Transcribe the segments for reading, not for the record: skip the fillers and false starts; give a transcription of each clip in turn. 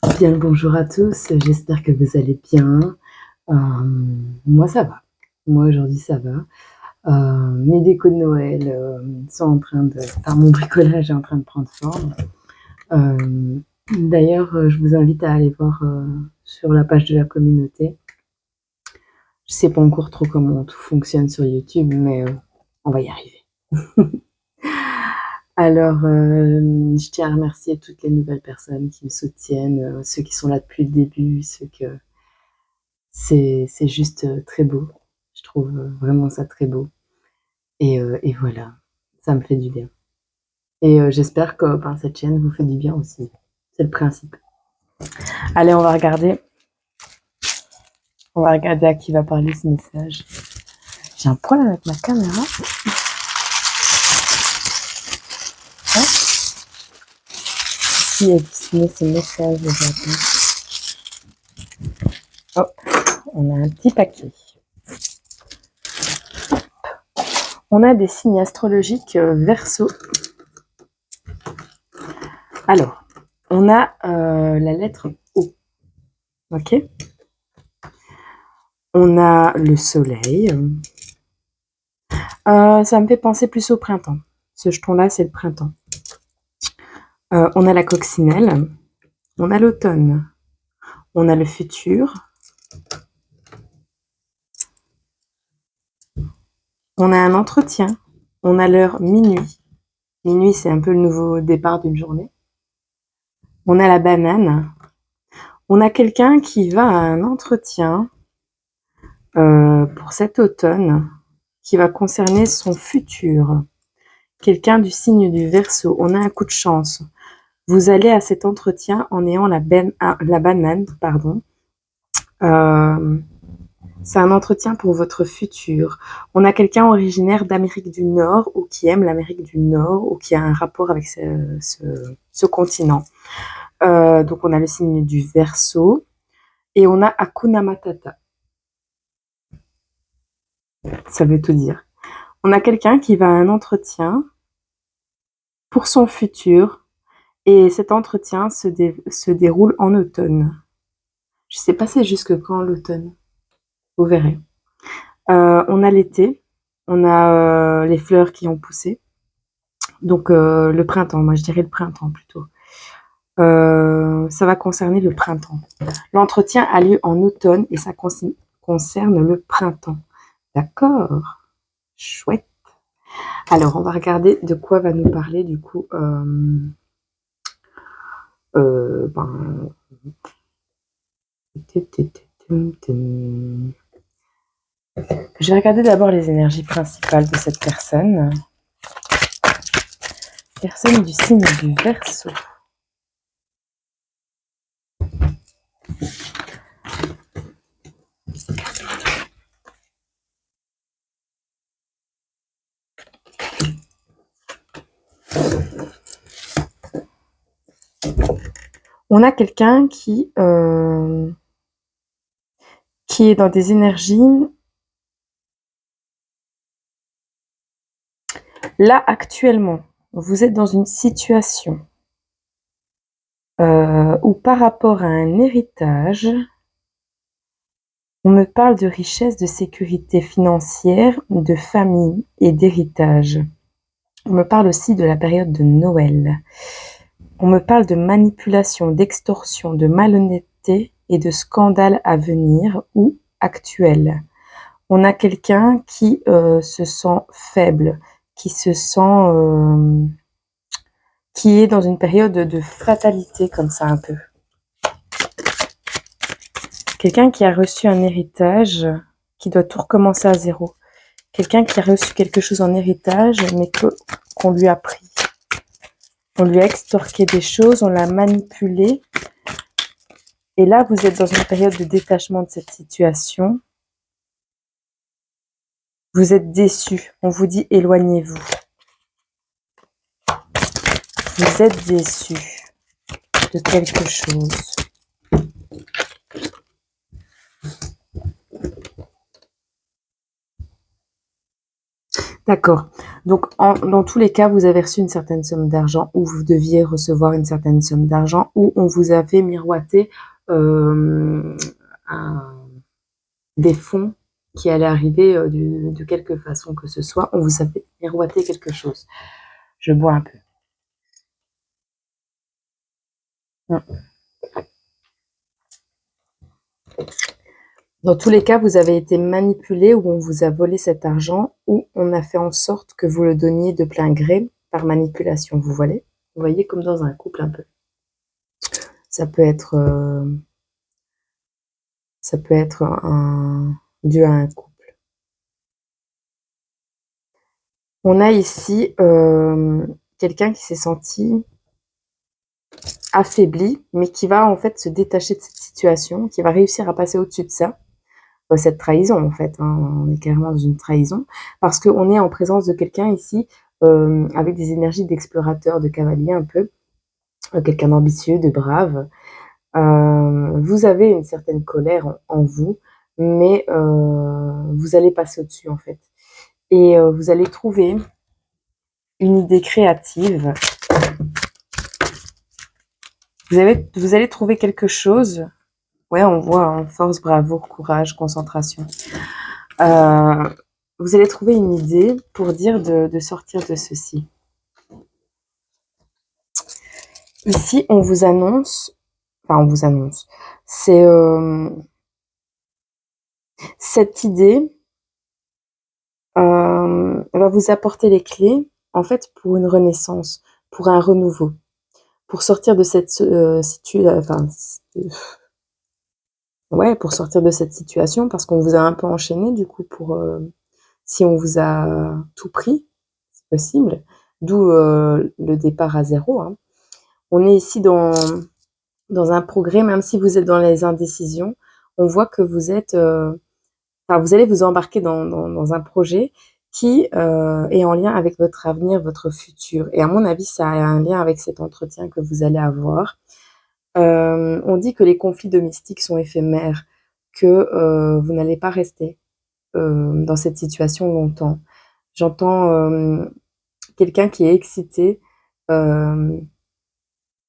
Bien le bonjour à tous, j'espère que vous allez bien. Moi ça va. Moi aujourd'hui ça va. Mes décos de Noël sont en train de. Enfin, mon bricolage est en train de prendre forme. D'ailleurs, je vous invite à aller voir sur la page de la communauté. Je sais pas encore trop comment tout fonctionne sur YouTube, mais on va y arriver. Alors, je tiens à remercier toutes les nouvelles personnes qui me soutiennent, ceux qui sont là depuis le début, ceux que c'est juste très beau. Je trouve vraiment ça très beau. Et voilà, ça me fait du bien. Et j'espère que ben, cette chaîne vous fait du bien aussi. C'est le principe. Allez, on va regarder à qui va parler ce message. J'ai un problème avec ma caméra. Hein, qui a dessiné ce message aujourd'hui? Hop, on a un petit paquet. On a des signes astrologiques Verseau. Alors, on a la lettre O. Ok. On a le soleil. Ça me fait penser plus au printemps. Ce jeton-là, c'est le printemps. On a la coccinelle. On a l'automne. On a le futur. On a un entretien. On a l'heure minuit. Minuit, c'est un peu le nouveau départ d'une journée. On a la banane. On a quelqu'un qui va à un entretien pour cet automne qui va concerner son futur. Quelqu'un du signe du Verseau. On a un coup de chance. Vous allez à cet entretien en ayant la banane, pardon. C'est un entretien pour votre futur. On a quelqu'un originaire d'Amérique du Nord ou qui aime l'Amérique du Nord ou qui a un rapport avec ce continent. Donc on a le signe du Verseau et on a Hakuna Matata. Ça veut tout dire. On a quelqu'un qui va à un entretien pour son futur et cet entretien se déroule en automne. Je sais pas c'est jusque quand l'automne. Vous verrez. On a l'été, on a les fleurs qui ont poussé. Donc le printemps, moi je dirais le printemps plutôt. Ça va concerner le printemps. L'entretien a lieu en automne et ça concerne le printemps. D'accord. Chouette. Alors, on va regarder de quoi va nous parler du coup. Ben... Je vais regarder d'abord les énergies principales de cette personne. Personne du signe du Verseau. On a quelqu'un qui est dans des énergies. Là, actuellement, vous êtes dans une situation où par rapport à un héritage, on me parle de richesse, de sécurité financière, de famille et d'héritage. On me parle aussi de la période de Noël. On me parle de manipulation, d'extorsion, de malhonnêteté et de scandale à venir ou actuel. On a quelqu'un qui se sent faible, qui se sent... qui est dans une période de fatalité comme ça un peu. Quelqu'un qui a reçu un héritage, qui doit tout recommencer à zéro. Quelqu'un qui a reçu quelque chose en héritage, mais qu'on lui a pris. On lui a extorqué des choses, on l'a manipulé. Et là, vous êtes dans une période de détachement de cette situation. Vous êtes déçu. On vous dit éloignez-vous. Vous êtes déçu de quelque chose. D'accord. Donc, dans tous les cas, vous avez reçu une certaine somme d'argent ou vous deviez recevoir une certaine somme d'argent ou on vous avait miroité des fonds qui allaient arriver de quelque façon que ce soit. On vous avait miroité quelque chose. Je bois un peu. Dans tous les cas, vous avez été manipulé ou on vous a volé cet argent ou on a fait en sorte que vous le donniez de plein gré par manipulation. Vous voyez comme dans un couple un peu. Ça peut être dû à un couple. On a ici quelqu'un qui s'est senti affaibli, mais qui va en fait se détacher de cette situation, qui va réussir à passer au-dessus de ça. Cette trahison en fait, hein, on est carrément dans une trahison, parce qu'on est en présence de quelqu'un ici avec des énergies d'explorateur, de cavalier un peu, quelqu'un d'ambitieux, de brave. Vous avez une certaine colère en vous, mais vous allez passer au-dessus en fait. Et vous allez trouver une idée créative. Vous allez trouver quelque chose. Ouais, on voit hein, force, bravoure, courage, concentration. Vous allez trouver une idée pour dire de sortir de ceci. Ici, on vous annonce, c'est cette idée va vous apporter les clés, en fait, pour une renaissance, pour un renouveau, pour sortir de cette pour sortir de cette situation, parce qu'on vous a un peu enchaîné, du coup, si on vous a tout pris, c'est possible, d'où le départ à zéro. Hein. On est ici dans un progrès, même si vous êtes dans les indécisions, on voit que vous êtes, vous allez vous embarquer dans un projet qui est en lien avec votre avenir, votre futur. Et à mon avis, ça a un lien avec cet entretien que vous allez avoir. On dit que les conflits domestiques sont éphémères, que vous n'allez pas rester dans cette situation longtemps. J'entends quelqu'un qui est excité.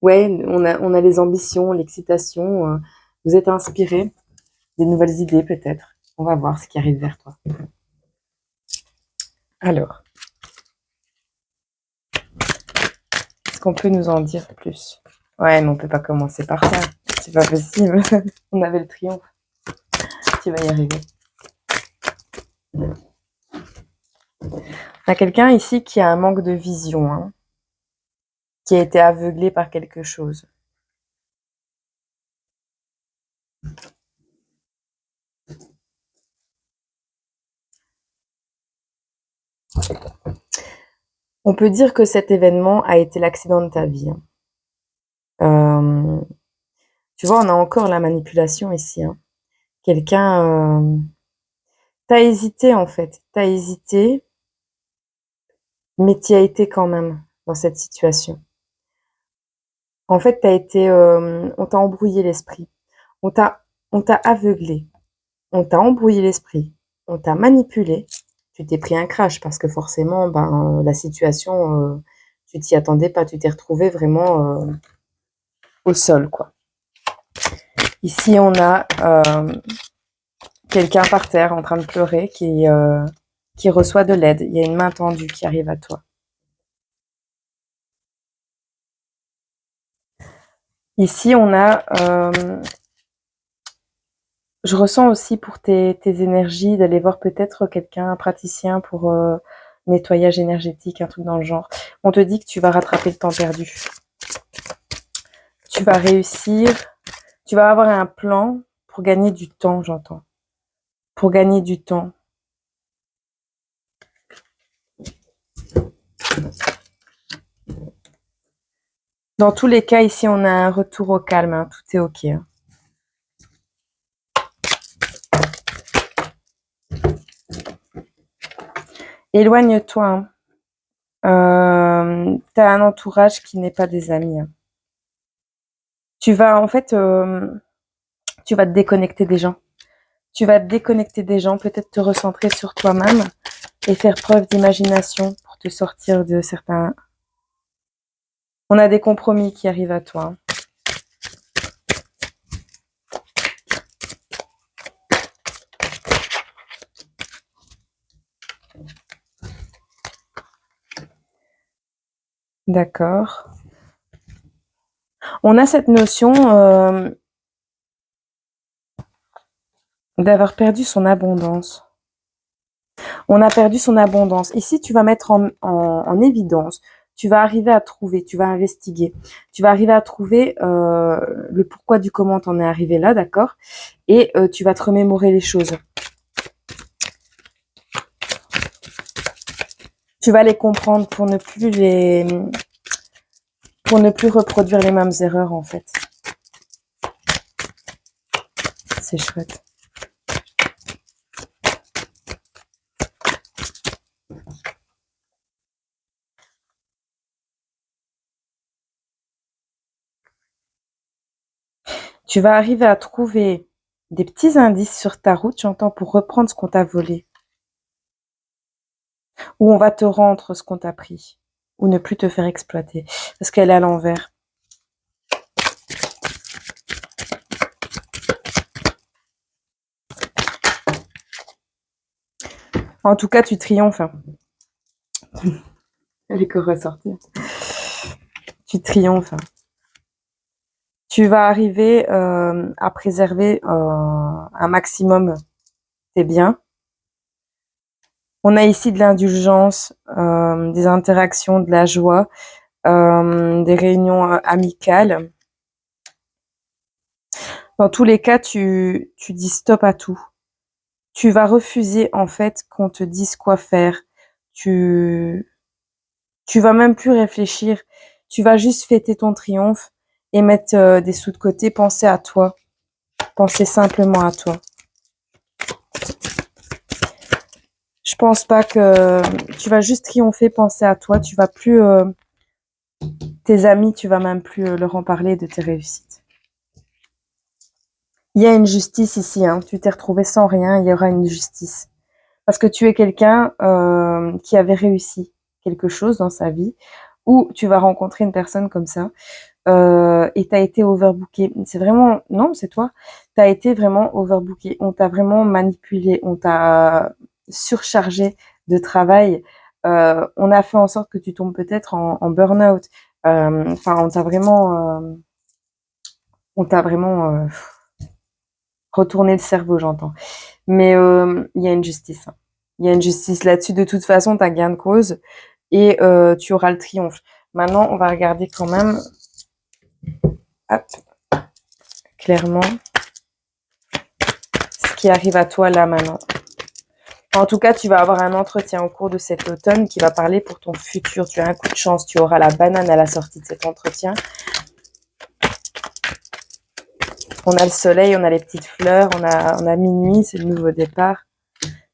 Ouais, on a les ambitions, l'excitation. Vous êtes inspiré, des nouvelles idées peut-être. On va voir ce qui arrive vers toi. Alors, est-ce qu'on peut nous en dire plus? Ouais, mais on peut pas commencer par ça. C'est pas possible. On avait le triomphe. Tu vas y arriver. On a quelqu'un ici qui a un manque de vision, hein, qui a été aveuglé par quelque chose. On peut dire que cet événement a été l'accident de ta vie. Hein. Tu vois, on a encore la manipulation ici. Hein. Quelqu'un... t'as hésité en fait. T'as hésité, mais t'y as été quand même dans cette situation. En fait, on t'a embrouillé l'esprit. On t'a aveuglé. On t'a embrouillé l'esprit. On t'a manipulé. Tu t'es pris un crash parce que forcément, la situation, tu t'y attendais pas. Tu t'es retrouvé vraiment au sol, quoi. Ici, on a quelqu'un par terre en train de pleurer qui reçoit de l'aide. Il y a une main tendue qui arrive à toi. Ici, on a... je ressens aussi pour tes énergies d'aller voir peut-être quelqu'un, un praticien pour nettoyage énergétique, un truc dans le genre. On te dit que tu vas rattraper le temps perdu. Tu vas réussir. Tu vas avoir un plan pour gagner du temps, j'entends. Pour gagner du temps. Dans tous les cas, ici, on a un retour au calme. Hein. Tout est OK. Hein. Éloigne-toi. Hein. Tu as un entourage qui n'est pas des amis. Hein. Tu vas, en fait, tu vas te déconnecter des gens. Tu vas te déconnecter des gens, peut-être te recentrer sur toi-même et faire preuve d'imagination pour pour te sortir de certains... On a des compromis qui arrivent à toi. D'accord. On a cette notion d'avoir perdu son abondance. On a perdu son abondance. Ici, tu vas mettre en évidence, tu vas arriver à trouver, tu vas investiguer, tu vas arriver à trouver le pourquoi du comment t'en es arrivé là, d'accord? Et tu vas te remémorer les choses. Tu vas les comprendre pour ne plus reproduire les mêmes erreurs, en fait. C'est chouette. Tu vas arriver à trouver des petits indices sur ta route, j'entends, pour reprendre ce qu'on t'a volé. Ou on va te rendre ce qu'on t'a pris. Ou ne plus te faire exploiter. Parce qu'elle est à l'envers. En tout cas, tu triomphes. Hein. Elle est que ressortie. Tu triomphes. Hein. Tu vas arriver à préserver un maximum tes biens. On a ici de l'indulgence, des interactions, de la joie, des réunions amicales. Dans tous les cas, tu dis stop à tout. Tu vas refuser en fait qu'on te dise quoi faire. Tu vas même plus réfléchir. Tu vas juste fêter ton triomphe et mettre des sous de côté. Penser à toi. Penser simplement à toi. Je pense pas que tu vas juste triompher, penser à toi. Tu vas plus tes amis, tu vas même plus leur en parler de tes réussites. Il y a une justice ici. Hein. Tu t'es retrouvé sans rien. Il y aura une justice parce que tu es quelqu'un qui avait réussi quelque chose dans sa vie, ou tu vas rencontrer une personne comme ça et t'as été overbooké. C'est vraiment non, c'est toi. T'as été vraiment overbooké. On t'a vraiment manipulé. On t'a surchargé de travail. On a fait en sorte que tu tombes peut-être en burn-out. Enfin, on t'a vraiment retourné le cerveau, j'entends. Mais il y a une justice. Hein. Il y a une justice là-dessus. De toute façon, t'as gain de cause et tu auras le triomphe. Maintenant, on va regarder quand même. Hop, clairement, ce qui arrive à toi là maintenant. En tout cas, tu vas avoir un entretien au cours de cet automne qui va parler pour ton futur. Tu as un coup de chance, tu auras la banane à la sortie de cet entretien. On a le soleil, on a les petites fleurs, on a minuit, c'est le nouveau départ.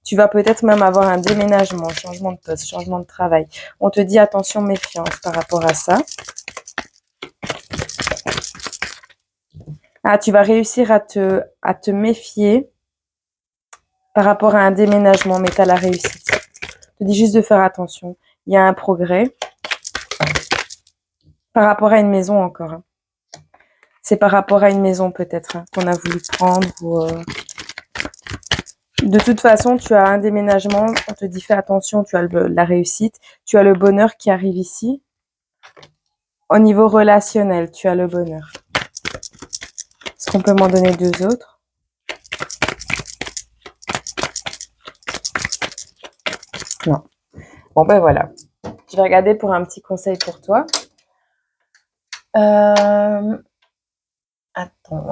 Tu vas peut-être même avoir un déménagement, changement de poste, changement de travail. On te dit attention, méfiance par rapport à ça. Ah, tu vas réussir à te méfier par rapport à un déménagement, mais tu as la réussite. Je te dis juste de faire attention. Il y a un progrès. Par rapport à une maison encore. Hein. C'est par rapport à une maison peut-être hein, qu'on a voulu prendre. Ou, De toute façon, tu as un déménagement. On te dit fais attention, tu as la réussite. Tu as le bonheur qui arrive ici. Au niveau relationnel, tu as le bonheur. Est-ce qu'on peut m'en donner deux autres? Non. Bon, ben voilà. Je vais regarder pour un petit conseil pour toi. Attends.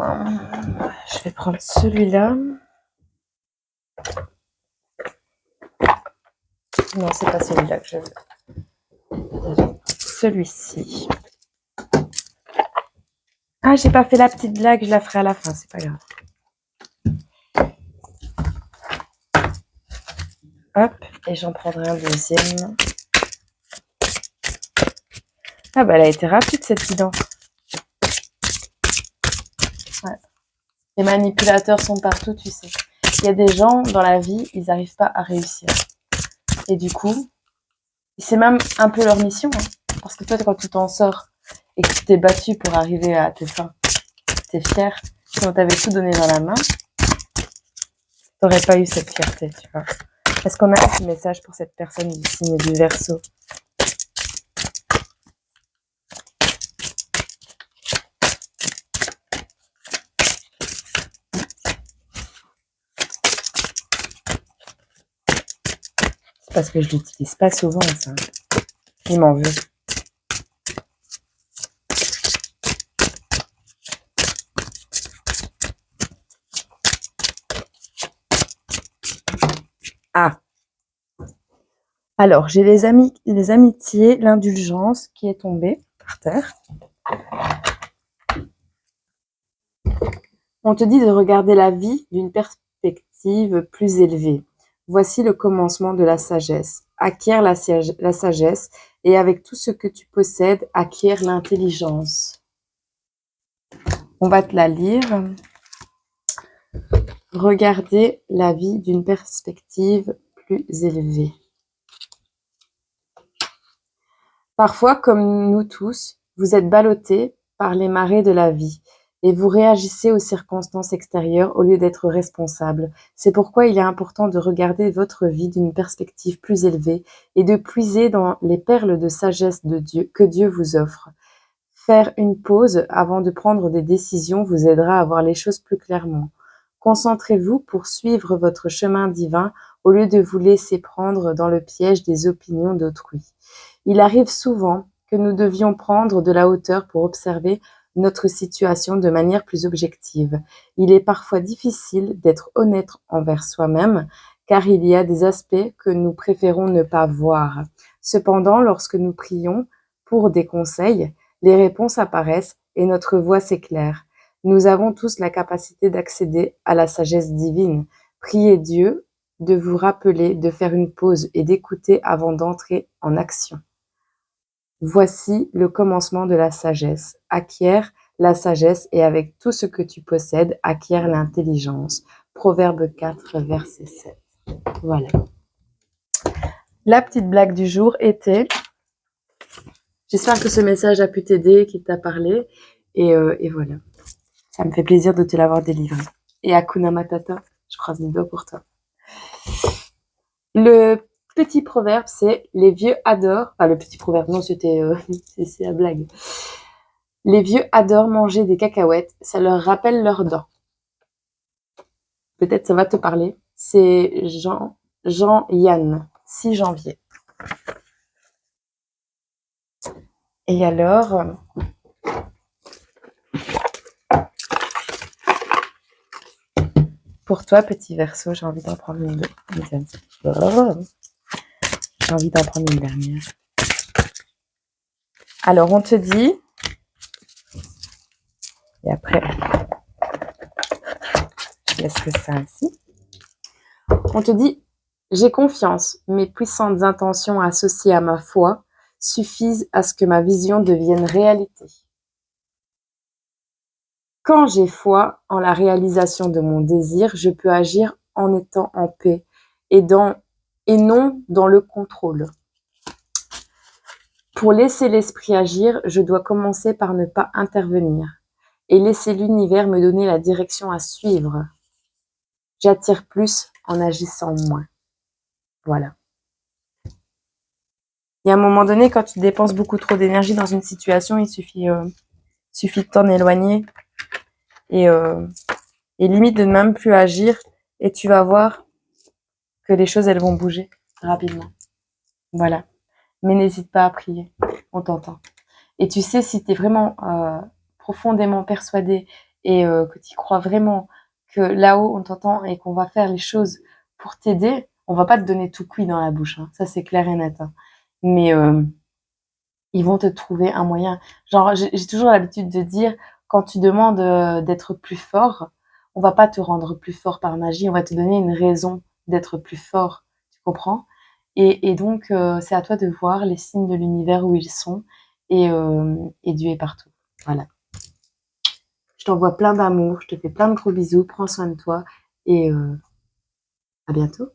Hein. Je vais prendre celui-là. Non, c'est pas celui-là que je veux. Celui-ci. Ah, j'ai pas fait la petite blague, je la ferai à la fin, c'est pas grave. Hop, et j'en prendrai un deuxième. Ah bah elle a été rapide cette guidance. Ouais. Les manipulateurs sont partout, tu sais. Il y a des gens dans la vie, ils n'arrivent pas à réussir. Et du coup, c'est même un peu leur mission, hein. Parce que toi, quand tu t'en sors et que tu t'es battu pour arriver à tes fins, t'es fier. Si on t'avait tout donné dans la main, t'aurais pas eu cette fierté, tu vois. Est-ce qu'on a un petit message pour cette personne du signe du Verseau? C'est parce que je l'utilise pas souvent, ça. Il m'en veut. Ah. Alors, j'ai les amitiés, l'indulgence qui est tombée par terre. On te dit de regarder la vie d'une perspective plus élevée. Voici le commencement de la sagesse. Acquiert la sagesse et avec tout ce que tu possèdes, acquiert l'intelligence. On va te la lire. Regardez la vie d'une perspective plus élevée. Parfois, comme nous tous, vous êtes ballottés par les marées de la vie et vous réagissez aux circonstances extérieures au lieu d'être responsable. C'est pourquoi il est important de regarder votre vie d'une perspective plus élevée et de puiser dans les perles de sagesse de Dieu que Dieu vous offre. Faire une pause avant de prendre des décisions vous aidera à voir les choses plus clairement. Concentrez-vous pour suivre votre chemin divin au lieu de vous laisser prendre dans le piège des opinions d'autrui. Il arrive souvent que nous devions prendre de la hauteur pour observer notre situation de manière plus objective. Il est parfois difficile d'être honnête envers soi-même, car il y a des aspects que nous préférons ne pas voir. Cependant, lorsque nous prions pour des conseils, les réponses apparaissent et notre voix s'éclaire. Nous avons tous la capacité d'accéder à la sagesse divine. Priez Dieu de vous rappeler de faire une pause et d'écouter avant d'entrer en action. Voici le commencement de la sagesse. Acquiert la sagesse et avec tout ce que tu possèdes, acquiert l'intelligence. Proverbe 4, verset 7. Voilà. La petite blague du jour était... J'espère que ce message a pu t'aider, qu'il t'a parlé. Et voilà. Ça me fait plaisir de te l'avoir délivré. Et Hakuna Matata, je croise les doigts pour toi. Le petit proverbe, c'est les vieux adorent. Enfin, le petit proverbe, non, c'était c'est la blague. Les vieux adorent manger des cacahuètes, ça leur rappelle leurs dents. Peut-être ça va te parler. C'est Jean-Yann, 6 janvier. Et alors, pour toi, petit Verseau, j'ai envie d'en prendre une deuxième. J'ai envie d'en prendre une dernière. Alors, on te dit, et après, je laisserai ça ainsi. On te dit, j'ai confiance, mes puissantes intentions associées à ma foi suffisent à ce que ma vision devienne réalité. Quand j'ai foi en la réalisation de mon désir, je peux agir en étant en paix et non dans le contrôle. Pour laisser l'esprit agir, je dois commencer par ne pas intervenir et laisser l'univers me donner la direction à suivre. J'attire plus en agissant moins. Voilà. Il y a un moment donné, quand tu dépenses beaucoup trop d'énergie dans une situation, il suffit de t'en éloigner et limite de ne même plus agir et tu vas voir que les choses, elles vont bouger rapidement. Voilà. Mais n'hésite pas à prier. On t'entend. Et tu sais, si tu es vraiment profondément persuadé et que tu crois vraiment que là-haut, on t'entend et qu'on va faire les choses pour t'aider, on va pas te donner tout cuit dans la bouche. Hein. Ça, c'est clair et net. Hein. Mais ils vont te trouver un moyen. Genre, j'ai toujours l'habitude de dire, quand tu demandes d'être plus fort, on va pas te rendre plus fort par magie, on va te donner une raison d'être plus fort. Tu comprends? Et donc, c'est à toi de voir les signes de l'univers où ils sont et Dieu est partout. Voilà. Je t'envoie plein d'amour, je te fais plein de gros bisous, prends soin de toi et à bientôt.